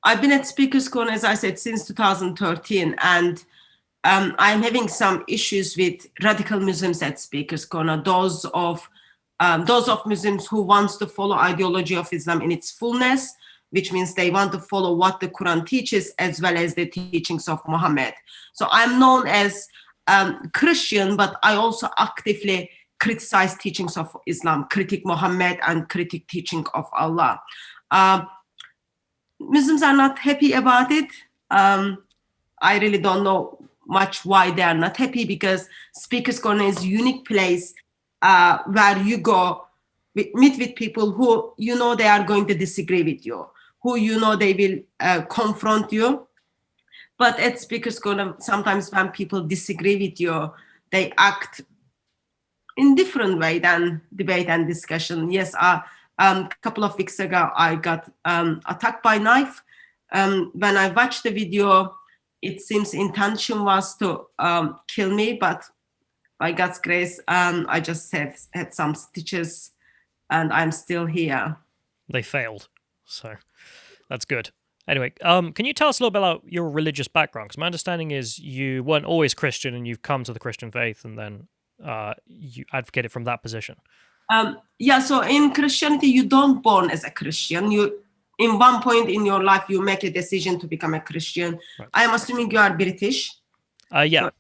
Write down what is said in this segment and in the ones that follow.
I've been at Speakers Corner, as I said, since 2013, and I'm having some issues with radical Muslims at Speakers Corner, those of Muslims who wants to follow ideology of Islam in its fullness, which means they want to follow what the Quran teaches as well as the teachings of Muhammad. So I'm known as Christian, but I also actively criticize teachings of Islam, critique Muhammad and critique teaching of Allah. Muslims are not happy about it. I really don't know much why they are not happy, because Speakers Corner is a unique place where you go meet with people who they are going to disagree with you, who they will confront you. But at Speakers Corner, sometimes when people disagree with you, they act in different way than debate and discussion. Yes, a couple of weeks ago, I got attacked by knife. When I watched the video, it seems intention was to kill me, but by God's grace, I just have had some stitches and I'm still here. They failed, so that's good. Anyway, can you tell us a little bit about your religious background? Because my understanding is you weren't always Christian and you've come to the Christian faith and then you advocated from that position. Yeah, so in Christianity, you don't born as a Christian. In one point in your life, you make a decision to become a Christian. Right. I am assuming you are British. Yeah. So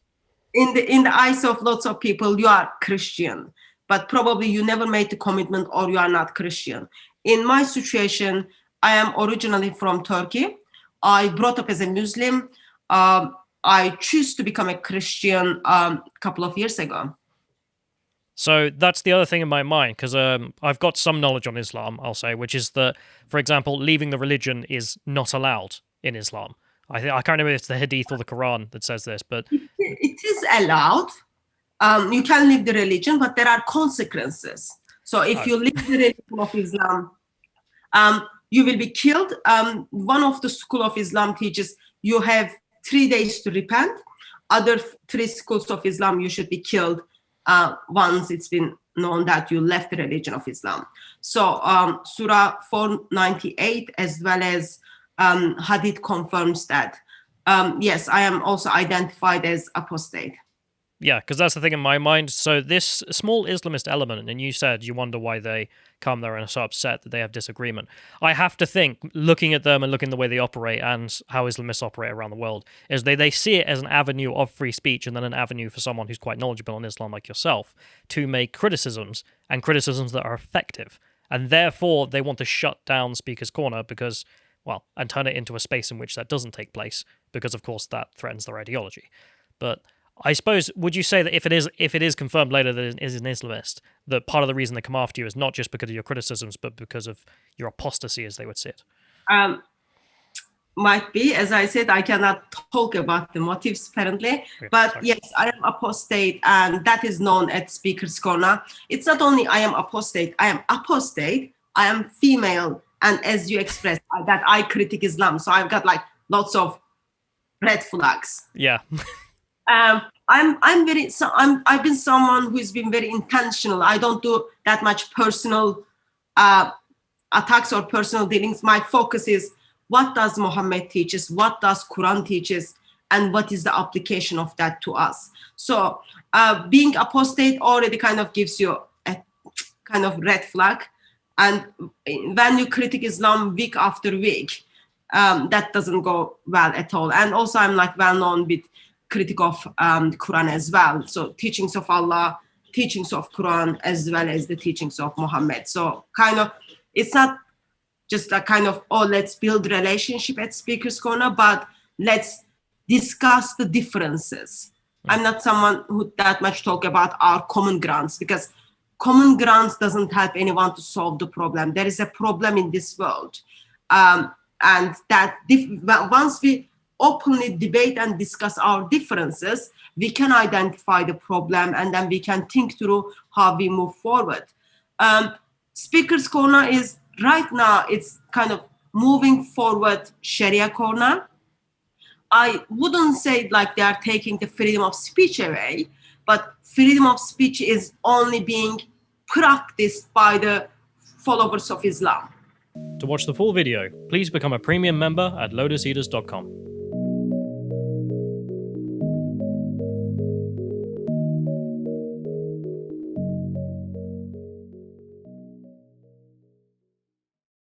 in the eyes of lots of people, you are Christian, but probably you never made the commitment or you are not Christian. In my situation, I am originally from Turkey. I brought up as a Muslim. I choose to become a Christian a couple of years ago. So that's the other thing in my mind, because I've got some knowledge on Islam, I'll say, which is that, for example, leaving the religion is not allowed in Islam. I can't remember if it's the Hadith or the Quran that says this, but it is allowed. You can leave the religion, but there are consequences. So if you leave the religion of Islam, you will be killed. One of the school of Islam teaches you have 3 days to repent. Other 3 schools of Islam, you should be killed once it's been known that you left the religion of Islam. So Surah 498 as well as Hadith confirms that. Yes, I am also identified as apostate. Yeah, because that's the thing in my mind. So this small Islamist element, and you said you wonder why they come there and are so upset that they have disagreement. I have to think, looking at them and looking at the way they operate and how Islamists operate around the world, is they see it as an avenue of free speech and then an avenue for someone who's quite knowledgeable on Islam like yourself to make criticisms, and criticisms that are effective. And therefore, they want to shut down Speaker's Corner because, well, and turn it into a space in which that doesn't take place because, of course, that threatens their ideology. But I suppose, would you say that if it is confirmed later that it is an Islamist, that part of the reason they come after you is not just because of your criticisms, but because of your apostasy, as they would say it? Might be. As I said, I cannot talk about the motives apparently, but sorry. Yes, I am apostate, and that is known at Speaker's Corner. It's not only I am apostate, I am female, and as you expressed, that I critique Islam, so I've got like lots of red flags. Yeah. I've been someone who's been very intentional. I don't do that much personal attacks or personal dealings. My focus is what does Muhammad teaches, what does Quran teaches, and what is the application of that to us. So being apostate already kind of gives you a kind of red flag. And when you critique Islam week after week, that doesn't go well at all. And also I'm like well known with critique of Quran as well. So teachings of Allah, teachings of Quran, as well as the teachings of Muhammad. So kind of, it's not just a kind of, oh, let's build relationship at Speaker's Corner, but let's discuss the differences. I'm not someone who that much talk about our common grounds, because common grounds doesn't help anyone to solve the problem. There is a problem in this world. And that once we openly debate and discuss our differences, we can identify the problem and then we can think through how we move forward. Speaker's Corner is right now, it's kind of moving forward Sharia Corner. I wouldn't say like they are taking the freedom of speech away, but freedom of speech is only being practiced by the followers of Islam. To watch the full video, please become a premium member at lotuseaters.com.